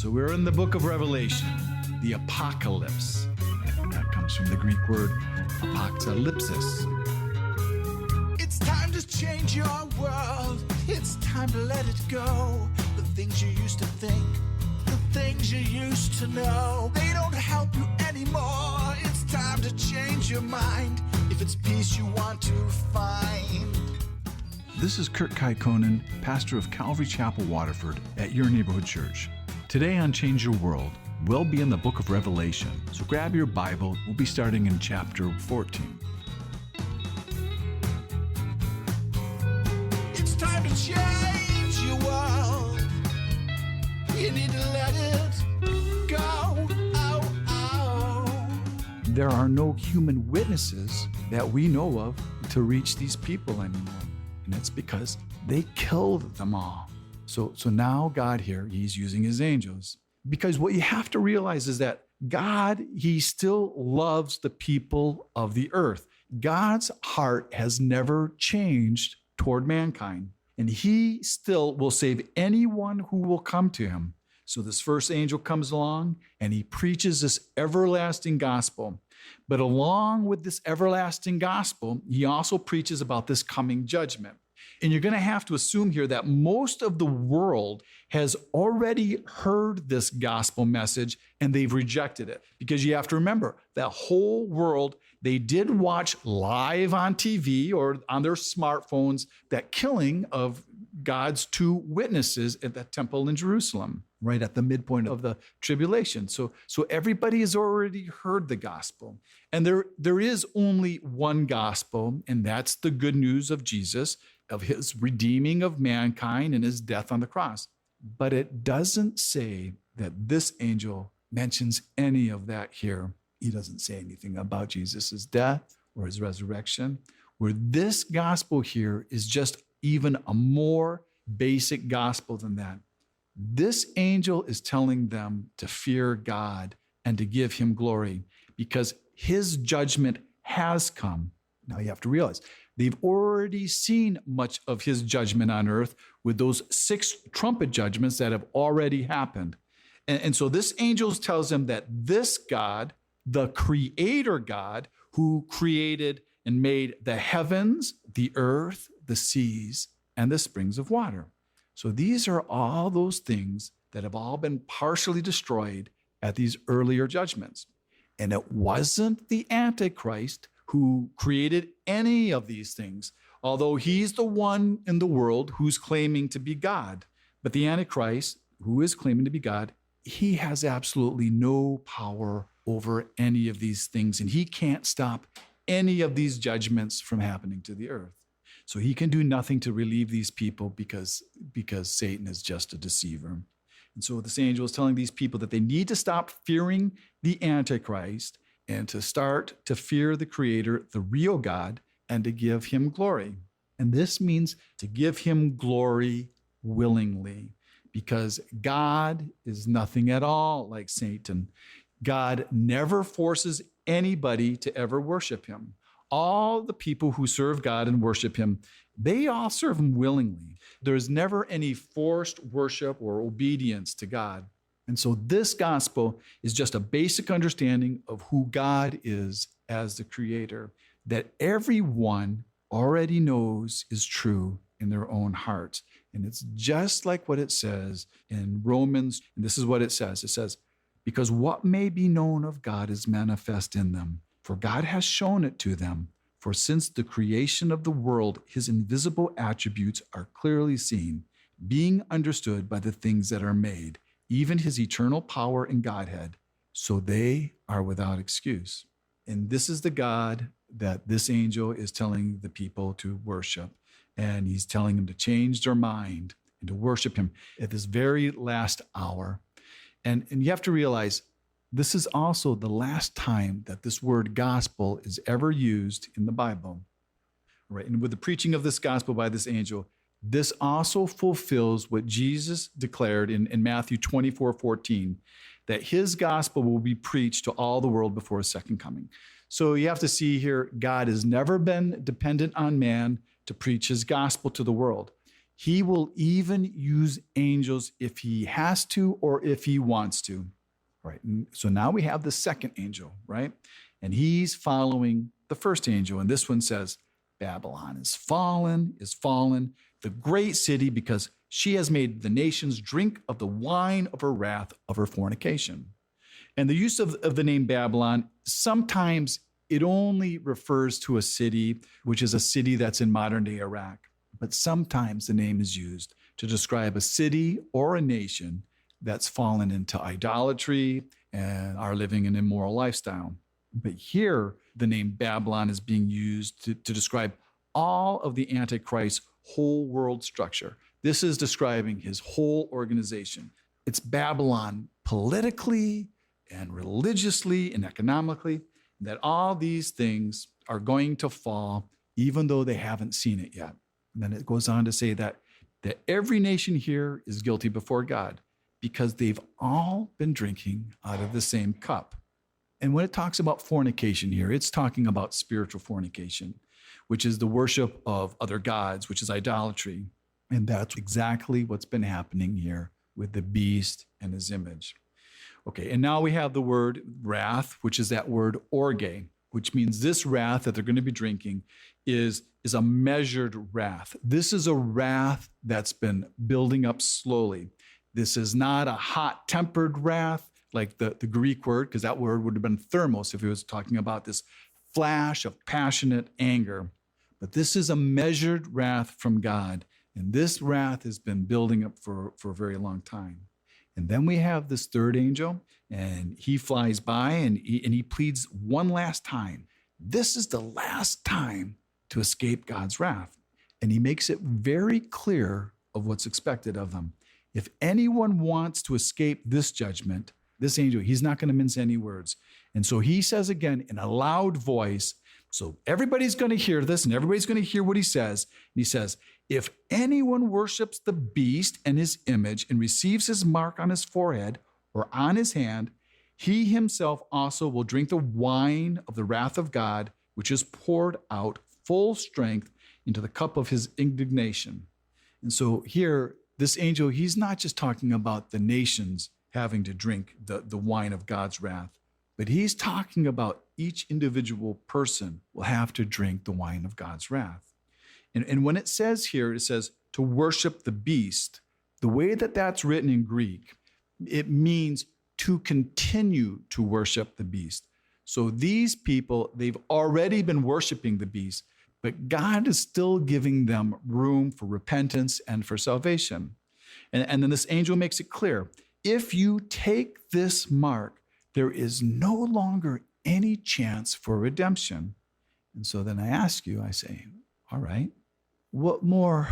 So we're in the book of Revelation, the apocalypse. That comes from the Greek word apocalypsis. It's time to change your world. It's time to let it go. The things you used to think, the things you used to know, they don't help you anymore. It's time to change your mind if it's peace you want to find. This is Kurt Kaikonen, pastor of Calvary Chapel, Waterford, at your neighborhood church. Today on Change Your World, we'll be in the book of Revelation. So grab your Bible. We'll be starting in chapter 14. It's time to change your world. You need to let it go. Oh, oh. There are no human witnesses that we know of to reach these people anymore. And that's because they killed them all. So now God here, he's using his angels. Because what you have to realize is that God, he still loves the people of the earth. God's heart has never changed toward mankind. And he still will save anyone who will come to him. So this first angel comes along and he preaches this everlasting gospel. But along with this everlasting gospel, he also preaches about this coming judgment. And you're going to have to assume here that most of the world has already heard this gospel message and they've rejected it. Because you have to remember, that whole world, they did watch live on TV or on their smartphones that killing of God's two witnesses at the temple in Jerusalem, right at the midpoint of the tribulation. So everybody has already heard the gospel. And there is only one gospel, and that's the good news of Jesus, of his redeeming of mankind and his death on the cross. But it doesn't say that this angel mentions any of that here. He doesn't say anything about Jesus' death or his resurrection, where this gospel here is just even a more basic gospel than that. This angel is telling them to fear God and to give him glory because his judgment has come. Now you have to realize, they've already seen much of his judgment on earth with those 6 trumpet judgments that have already happened. And so this angel tells them that this God, the creator God, who created and made the heavens, the earth, the seas, and the springs of water. So these are all those things that have all been partially destroyed at these earlier judgments. And it wasn't the Antichrist who created any of these things, although he's the one in the world who's claiming to be God. But the Antichrist, who is claiming to be God, he has absolutely no power over any of these things, and he can't stop any of these judgments from happening to the earth. So he can do nothing to relieve these people because Satan is just a deceiver. And so this angel is telling these people that they need to stop fearing the Antichrist and to start to fear the Creator, the real God, and to give him glory. And this means to give him glory willingly, because God is nothing at all like Satan. God never forces anybody to ever worship him. All the people who serve God and worship him, they all serve him willingly. There's never any forced worship or obedience to God. And so this gospel is just a basic understanding of who God is as the creator, that everyone already knows is true in their own hearts. And it's just like what it says in Romans, and this is what it says. It says, because what may be known of God is manifest in them, for God has shown it to them. For since the creation of the world, his invisible attributes are clearly seen, being understood by the things that are made, even his eternal power and Godhead, so they are without excuse. And this is the God that this angel is telling the people to worship. And he's telling them to change their mind and to worship him at this very last hour. And you have to realize, this is also the last time that this word gospel is ever used in the Bible. Right? And with the preaching of this gospel by this angel, this also fulfills what Jesus declared in Matthew 24:14, that his gospel will be preached to all the world before his second coming. So you have to see here, God has never been dependent on man to preach his gospel to the world. He will even use angels if he has to or if he wants to. Right. And so now we have the second angel, right? And he's following the first angel. And this one says, Babylon is fallen, the great city, because she has made the nations drink of the wine of her wrath, of her fornication. And the use of the name Babylon, sometimes it only refers to a city, which is a city that's in modern day Iraq. But sometimes the name is used to describe a city or a nation that's fallen into idolatry and are living an immoral lifestyle. But here, the name Babylon is being used to describe all of the Antichrist's whole world structure. This is describing his whole organization. It's Babylon politically and religiously and economically, that all these things are going to fall, even though they haven't seen it yet. And then it goes on to say that every nation here is guilty before God, because they've all been drinking out of the same cup. And when it talks about fornication here, it's talking about spiritual fornication, which is the worship of other gods, which is idolatry. And that's exactly what's been happening here with the beast and his image. Okay, and now we have the word wrath, which is that word orge, which means this wrath that they're going to be drinking is a measured wrath. This is a wrath that's been building up slowly. This is not a hot-tempered wrath like the Greek word, because that word would have been thermos if he was talking about this flash of passionate anger. But this is a measured wrath from God, and this wrath has been building up for a very long time. And then we have this third angel, and he flies by and he pleads one last time. This is the last time to escape God's wrath. And he makes it very clear of what's expected of them. If anyone wants to escape this judgment, this angel, he's not going to mince any words. And so he says again in a loud voice, so everybody's going to hear this and everybody's going to hear what he says. And he says, if anyone worships the beast and his image and receives his mark on his forehead or on his hand, he himself also will drink the wine of the wrath of God, which is poured out full strength into the cup of his indignation. And so here, this angel, he's not just talking about the nations having to drink the wine of God's wrath, but he's talking about each individual person will have to drink the wine of God's wrath. And when it says here, it says to worship the beast, the way that that's written in Greek, it means to continue to worship the beast. So these people, they've already been worshiping the beast, but God is still giving them room for repentance and for salvation. And then this angel makes it clear, if you take this mark, there is no longer any chance for redemption. And so then I ask you, I say, all right, what more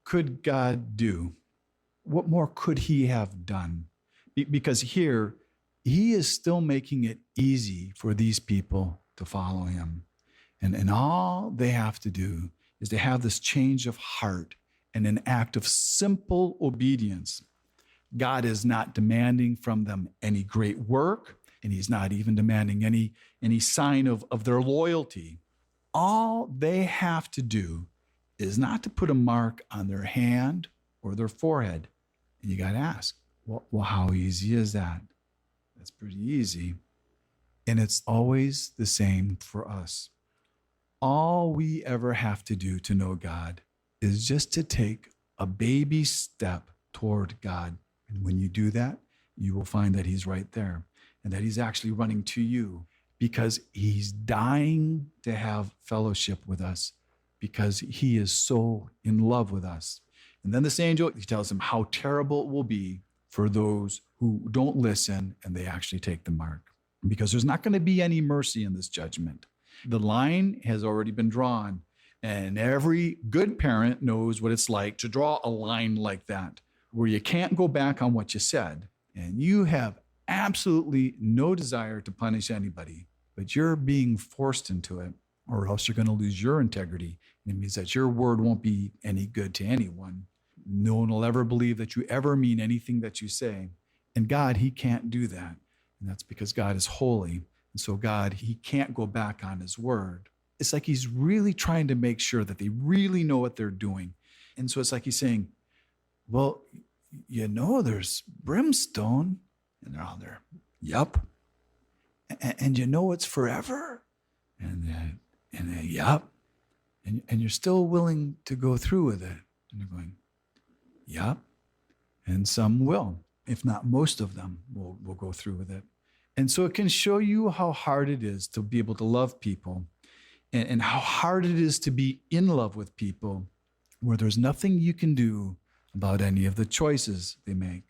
could God do? What more could he have done? Because here, he is still making it easy for these people to follow him. And all they have to do is to have this change of heart and an act of simple obedience. God is not demanding from them any great work, and he's not even demanding any sign of their loyalty. All they have to do is not to put a mark on their hand or their forehead. And you got to ask, well, how easy is that? That's pretty easy. And it's always the same for us. All we ever have to do to know God is just to take a baby step toward God. And when you do that, you will find that he's right there and that he's actually running to you because he's dying to have fellowship with us because he is so in love with us. And then this angel, he tells him how terrible it will be for those who don't listen and they actually take the mark, because there's not going to be any mercy in this judgment. The line has already been drawn, and every good parent knows what it's like to draw a line like that, where you can't go back on what you said, and you have absolutely no desire to punish anybody, but you're being forced into it, or else you're going to lose your integrity. And it means that your word won't be any good to anyone. No one will ever believe that you ever mean anything that you say. And God, he can't do that. And that's because God is holy. And so God, he can't go back on his word. It's like he's really trying to make sure that they really know what they're doing. And so it's like he's saying, well, you know, there's brimstone. And they're all there. Yup. And you know it's forever. And yup. And you're still willing to go through with it. And they're going, yup. And some will, if not most of them will go through with it. And so it can show you how hard it is to be able to love people and how hard it is to be in love with people where there's nothing you can do about any of the choices they make.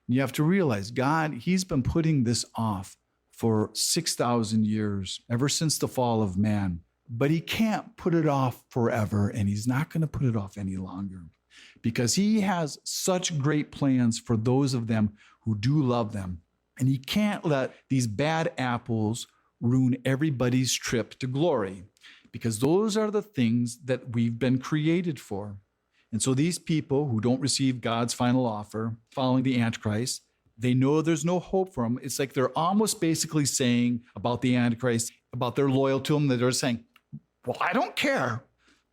And you have to realize God, he's been putting this off for 6,000 years, ever since the fall of man. But he can't put it off forever, and he's not going to put it off any longer because he has such great plans for those of them who do love them. And he can't let these bad apples ruin everybody's trip to glory because those are the things that we've been created for. And so these people who don't receive God's final offer, following the Antichrist, they know there's no hope for them. It's like they're almost basically saying about the Antichrist, about their loyalty to him, that they're saying, well, I don't care.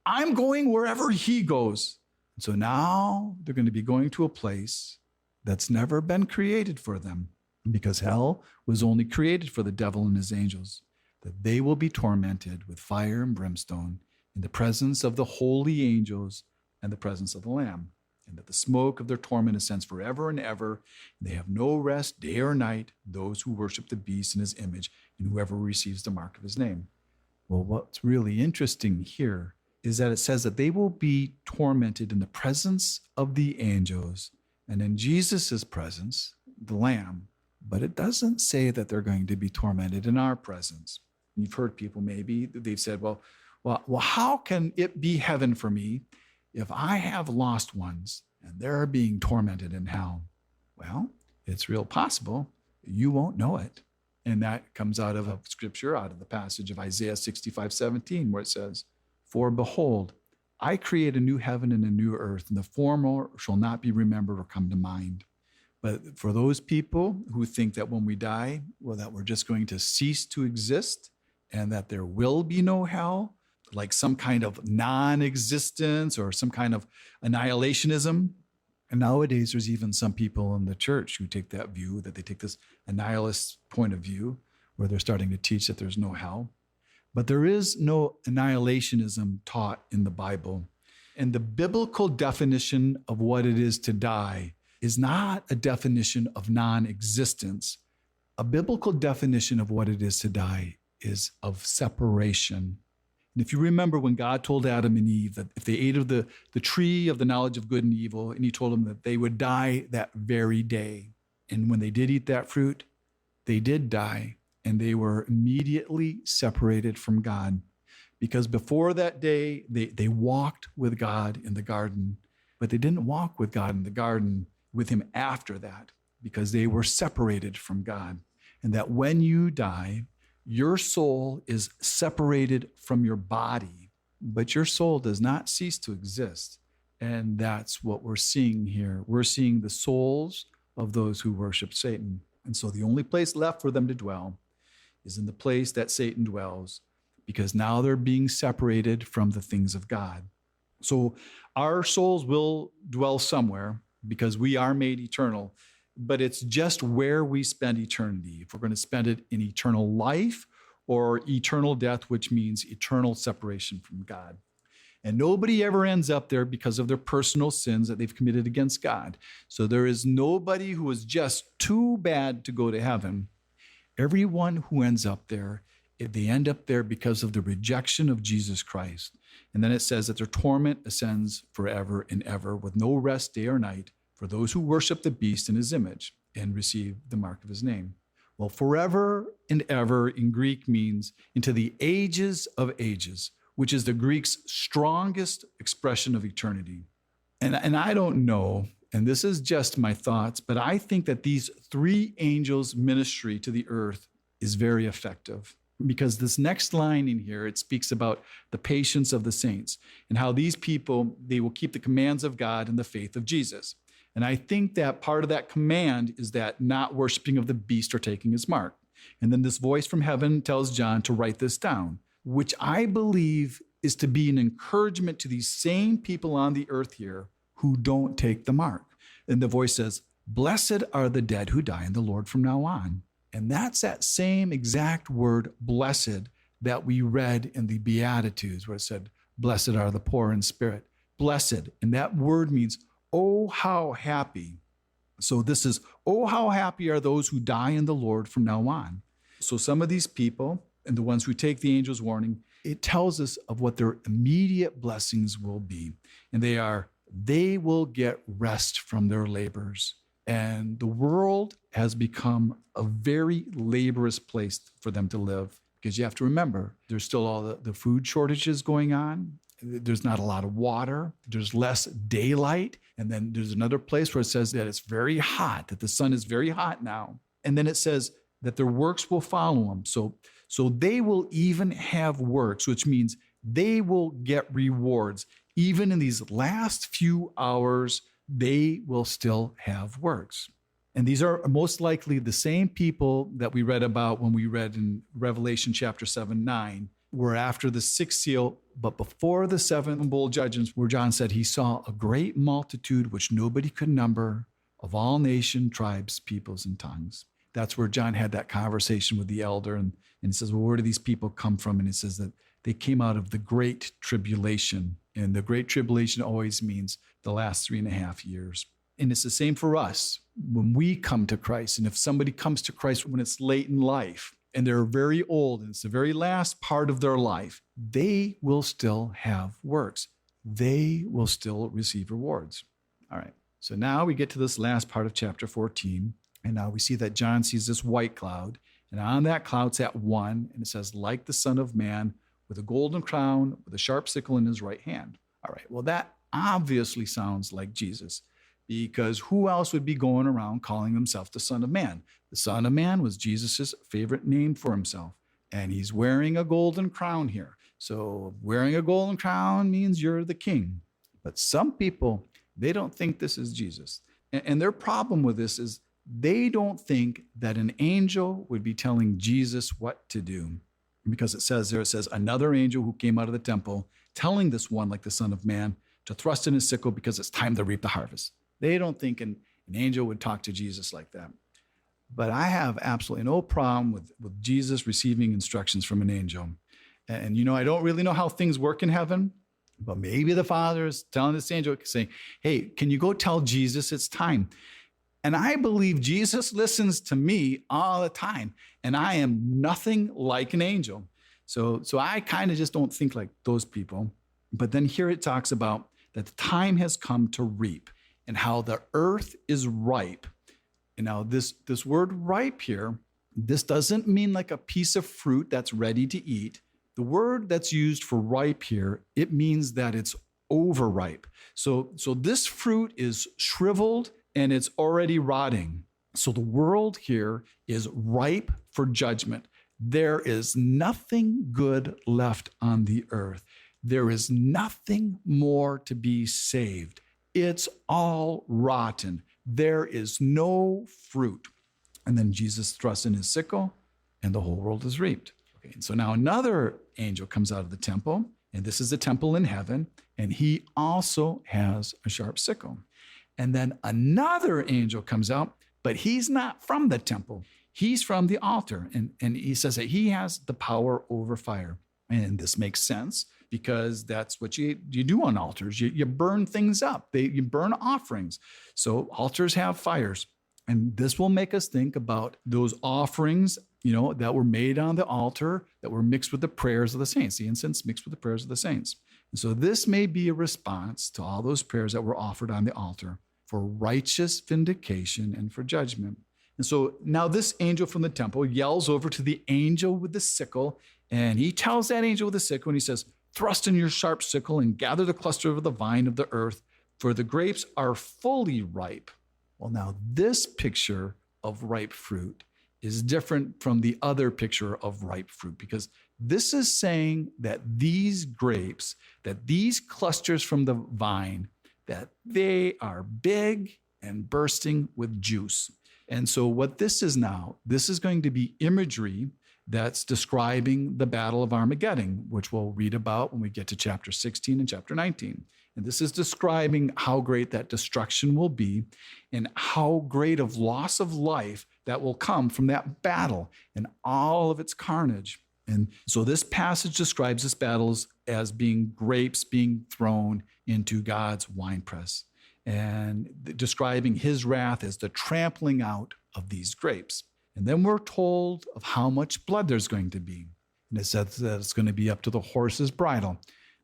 I'm going wherever he goes. And so now they're going to be going to a place that's never been created for them because hell was only created for the devil and his angels, that they will be tormented with fire and brimstone in the presence of the holy angels and the presence of the Lamb, and that the smoke of their torment ascends forever and ever. And they have no rest day or night, those who worship the beast in his image and whoever receives the mark of his name. Well, what's really interesting here is that it says that they will be tormented in the presence of the angels and in Jesus' presence, the Lamb. But it doesn't say that they're going to be tormented in our presence. You've heard people maybe, they've said, well, how can it be heaven for me if I have lost ones and they're being tormented in hell? Well, it's real possible. You won't know it. And that comes out of a scripture, out of the passage of Isaiah 65:17, where it says, for behold, I create a new heaven and a new earth, and the former shall not be remembered or come to mind. But for those people who think that when we die, well, that we're just going to cease to exist and that there will be no hell, like some kind of non-existence or some kind of annihilationism. And nowadays, there's even some people in the church who take that view, that they take this annihilist point of view, where they're starting to teach that there's no hell. But there is no annihilationism taught in the Bible. And the biblical definition of what it is to die is not a definition of non-existence. A biblical definition of what it is to die is of separation. And if you remember when God told Adam and Eve that if they ate of the tree of the knowledge of good and evil, and he told them that they would die that very day. And when they did eat that fruit, they did die, and they were immediately separated from God. Because before that day, they walked with God in the garden, but they didn't walk with God in the garden with him after that, because they were separated from God. And that when you die, your soul is separated from your body, but your soul does not cease to exist. And that's what we're seeing here. We're seeing the souls of those who worship Satan. And so the only place left for them to dwell is in the place that Satan dwells, because now they're being separated from the things of God. So our souls will dwell somewhere because we are made eternal, but it's just where we spend eternity. If we're going to spend it in eternal life or eternal death, which means eternal separation from God. And nobody ever ends up there because of their personal sins that they've committed against God. So there is nobody who is just too bad to go to heaven. Everyone who ends up there, they end up there because of the rejection of Jesus Christ. And then it says that their torment ascends forever and ever with no rest day or night for those who worship the beast in his image and receive the mark of his name. Well, forever and ever in Greek means into the ages of ages, which is the Greek's strongest expression of eternity. And I don't know, and this is just my thoughts, but I think that these three angels' ministry to the earth is very effective. Because this next line in here, it speaks about the patience of the saints and how these people, they will keep the commands of God and the faith of Jesus. And I think that part of that command is that not worshiping of the beast or taking his mark. And then this voice from heaven tells John to write this down, which I believe is to be an encouragement to these same people on the earth here who don't take the mark. And the voice says, blessed are the dead who die in the Lord from now on. And that's that same exact word, blessed, that we read in the Beatitudes, where it said, blessed are the poor in spirit. Blessed. And that word means, oh, how happy. So this is, oh, how happy are those who die in the Lord from now on. So some of these people, and the ones who take the angel's warning, it tells us of what their immediate blessings will be. And they will get rest from their labors. And the world has become a very laborious place for them to live, because you have to remember, there's still all the food shortages going on. There's not a lot of water. There's less daylight. And then there's another place where it says that it's very hot, that the sun is very hot now. And then it says that their works will follow them. So they will even have works, which means they will get rewards. Even in these last few hours, they will still have works. And these are most likely the same people that we read about when we read in Revelation chapter 7-9, where after the sixth seal, but before the seven bowl judgments, where John said he saw a great multitude which nobody could number, of all nations, tribes, peoples, and tongues. That's where John had that conversation with the elder, and he says, well, where do these people come from? And he says that they came out of the great tribulation. And the great tribulation always means the last 3.5 years. And it's the same for us when we come to Christ. And if somebody comes to Christ when it's late in life and they're very old and it's the very last part of their life, they will still have works. They will still receive rewards. All right. So now we get to this last part of chapter 14. And now we see that John sees this white cloud. And on that cloud's at one. And it says, like the Son of Man, with a golden crown, with a sharp sickle in his right hand. All right. Well, that obviously sounds like Jesus, because who else would be going around calling himself the Son of Man? The Son of Man was Jesus's favorite name for himself. And he's wearing a golden crown here. So wearing a golden crown means you're the king. But some people, they don't think this is Jesus. And their problem with this is they don't think that an angel would be telling Jesus what to do. Because it says there, it says, another angel who came out of the temple telling this one, like the Son of Man, to thrust in his sickle because it's time to reap the harvest. They don't think an angel would talk to Jesus like that. But I have absolutely no problem with Jesus receiving instructions from an angel. And, I don't really know how things work in heaven, but maybe the Father is telling this angel, saying, hey, can you go tell Jesus it's time? And I believe Jesus listens to me all the time, and I am nothing like an angel. So I kind of just don't think like those people. But then here it talks about that the time has come to reap and how the earth is ripe. And now this word ripe here, this doesn't mean like a piece of fruit that's ready to eat. The word that's used for ripe here, it means that it's overripe. So this fruit is shriveled and it's already rotting. So the world here is ripe for judgment. There is nothing good left on the earth. There is nothing more to be saved. It's all rotten. There is no fruit. And then Jesus thrusts in his sickle and the whole world is reaped. Okay, and so now another angel comes out of the temple, and this is the temple in heaven, and he also has a sharp sickle. And then another angel comes out, but he's not from the temple. He's from the altar. And he says that he has the power over fire. And this makes sense because that's what you do on altars. You burn things up. You burn offerings. So altars have fires. And this will make us think about those offerings, that were made on the altar, that were mixed with the prayers of the saints, the incense mixed with the prayers of the saints. And so this may be a response to all those prayers that were offered on the altar for righteous vindication and for judgment. And so now this angel from the temple yells over to the angel with the sickle, and he tells that angel with the sickle, and he says, thrust in your sharp sickle and gather the cluster of the vine of the earth, for the grapes are fully ripe. Well, now this picture of ripe fruit is different from the other picture of ripe fruit, because this is saying that these grapes, that these clusters from the vine, that they are big and bursting with juice. And so what this is now, this is going to be imagery that's describing the Battle of Armageddon, which we'll read about when we get to chapter 16 and chapter 19. And this is describing how great that destruction will be and how great of loss of life that will come from that battle and all of its carnage. And so this passage describes this battle as being grapes being thrown into God's winepress, and describing his wrath as the trampling out of these grapes. And then we're told of how much blood there's going to be. And it says that it's going to be up to the horse's bridle.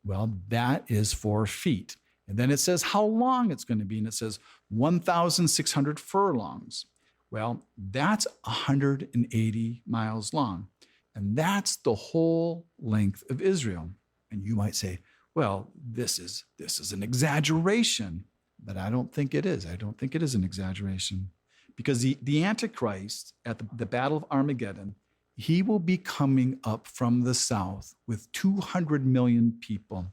Well, that is 4 feet. And then it says how long it's going to be. And it says 1,600 furlongs. Well, that's 180 miles long. And that's the whole length of Israel. And you might say, well, this is an exaggeration. But I don't think it is. I don't think it is an exaggeration. Because the Antichrist at the Battle of Armageddon, he will be coming up from the south with 200 million people.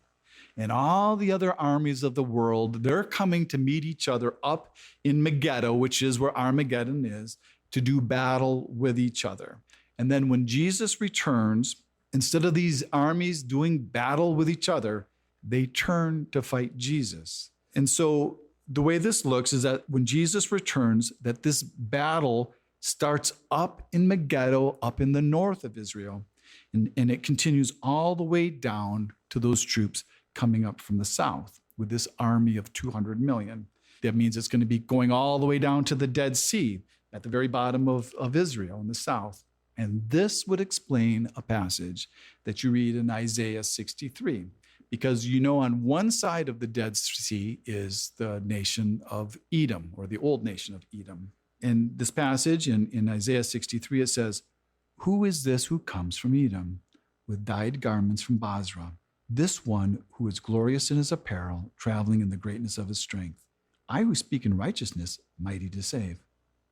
And all the other armies of the world, they're coming to meet each other up in Megiddo, which is where Armageddon is, to do battle with each other. And then when Jesus returns, instead of these armies doing battle with each other, they turn to fight Jesus. And so the way this looks is that when Jesus returns, that this battle starts up in Megiddo, up in the north of Israel, and it continues all the way down to those troops coming up from the south with this army of 200 million. That means it's going to be going all the way down to the Dead Sea at the very bottom of Israel in the south. And this would explain a passage that you read in Isaiah 63. Because you know, on one side of the Dead Sea is the nation of Edom, or the old nation of Edom. In this passage in Isaiah 63, it says, "Who is this who comes from Edom with dyed garments from Basra? This one who is glorious in his apparel, traveling in the greatness of his strength. I who speak in righteousness, mighty to save.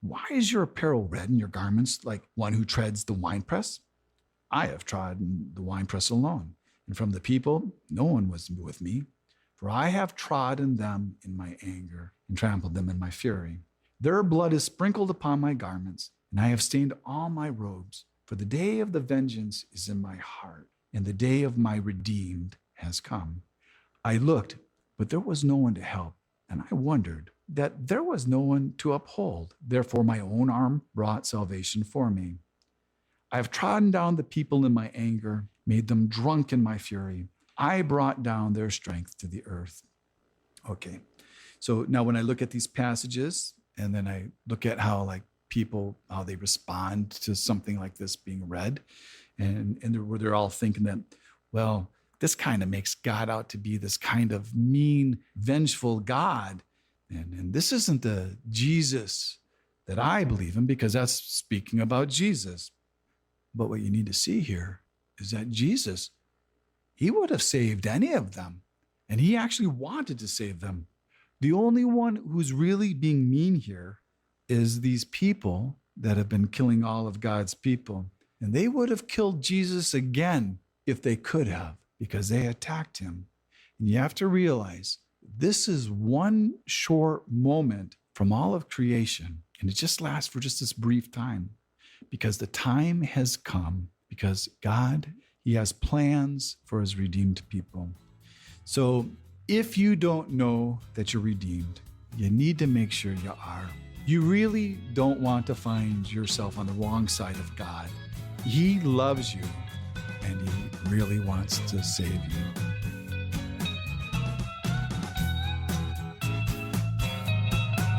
Why is your apparel red and your garments like one who treads the winepress? I have trodden the winepress alone. And from the people, no one was with me, for I have trodden them in my anger and trampled them in my fury. Their blood is sprinkled upon my garments, and I have stained all my robes. For the day of the vengeance is in my heart, and the day of my redeemed has come. I looked, but there was no one to help, and I wondered that there was no one to uphold. Therefore my own arm brought salvation for me. I have trodden down the people in my anger, made them drunk in my fury. I brought down their strength to the earth." Okay, so now when I look at these passages, and then I look at how how they respond to something like this being read, and they're all thinking that, well, this kind of makes God out to be this kind of mean, vengeful God. And this isn't the Jesus that I believe in, because that's speaking about Jesus. But what you need to see here is that Jesus, he would have saved any of them. And he actually wanted to save them. The only one who's really being mean here is these people that have been killing all of God's people. And they would have killed Jesus again if they could have, because they attacked him. And you have to realize this is one short moment from all of creation. And it just lasts for just this brief time, because the time has come, because God, he has plans for his redeemed people. So if you don't know that you're redeemed, you need to make sure you are. You really don't want to find yourself on the wrong side of God. He loves you, and he really wants to save you.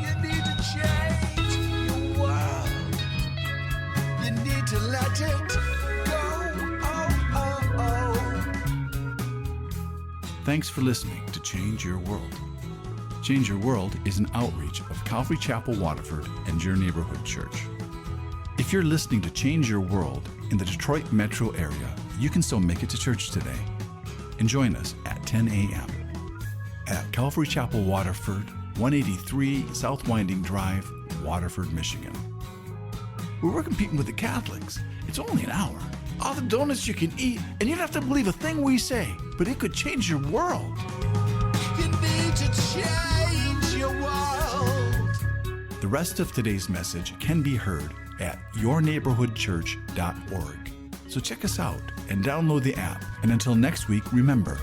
You need to change your world. You need to let it go. Oh. Thanks for listening to Change Your World. Change Your World is an outreach of Calvary Chapel Waterford and Your Neighborhood Church. If you're listening to Change Your World in the Detroit metro area, you can still make it to church today and join us at 10 a.m. at Calvary Chapel Waterford, 183 South Winding Drive, Waterford, Michigan. We're competing with the Catholics. It's only an hour. All the donuts you can eat, and you don't have to believe a thing we say, but it could change your world. You need to change your world. The rest of today's message can be heard at yourneighborhoodchurch.org. So check us out and download the app. And until next week, remember,